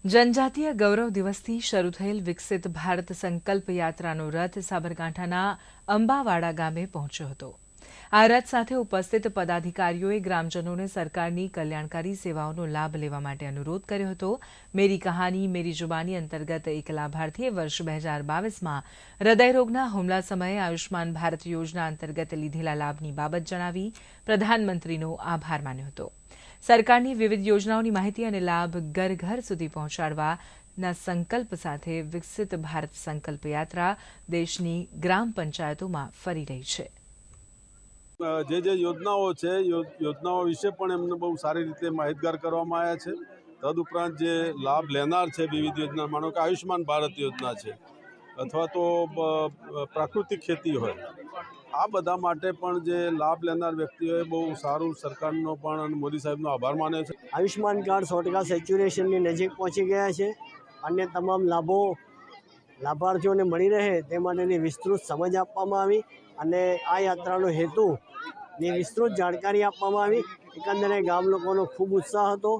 જનજાતીય ગૌરવ દિવસથી શરૂ થયેલ વિકસિત ભારત સંકલ્પ યાત્રાનો રથ સાબરકાંઠાના અંબાવાડા ગામે પહોંચ્યો હતો। આ રથ સાથે ઉપસ્થિત પદાધિકારીઓએ ગ્રામજનોને સરકારની કલ્યાણકારી સેવાઓનો લાભ લેવા માટે અનુરોધ કર્યો હતો। મેરી કહાની મેરી જુબાની અંતર્ગત એક લાભાર્થીએ વર્ષ 2022માં હૃદયરોગના હુમલા સમયે આયુષ્માન ભારત યોજના અંતર્ગત લીધેલા લાભની બાબત જણાવી પ્રધાનમંત્રીનો આભાર માન્યો હતો। સરકારની વિવિધ યોજનાઓની માહિતી અને લાભ ઘર ઘર સુધી પહોંચાડવાના સંકલ્પ સાથે વિકસિત ભારત સંકલ્પ યાત્રા દેશની ગ્રામ પંચાયતોમાં ફરી રહી છે। જે યોજનાઓ છે યોજનાઓ વિશે પણ એમને બહુ સારી રીતે માહિતગાર કરવામાં આવ્યા છે। તદુપરાંત જે લાભ લેનાર છે વિવિધ યોજના, માનો કે આયુષ્માન ભારત યોજના છે અથવા તો પ્રાકૃતિક ખેતી હોય, આ બધા માટે પણ જે લાભ લેનાર વ્યક્તિઓએ બહુ સારું સરકારનો પણ અને મોદી સાહેબનો આભાર માન્યો છે। આયુષ્માન કાર્ડ 100% સેચ્યુરેશનની નજીક પહોંચી ગયા છે। અન્ય તમામ લાભો લાભાર્થીઓને મળી રહે તે માટેની વિસ્તૃત સમજ આપવામાં આવી અને આ યાત્રાનો હેતુની વિસ્તૃત જાણકારી આપવામાં આવી। એકંદરે ગામ લોકોનો ખૂબ ઉત્સાહ હતો।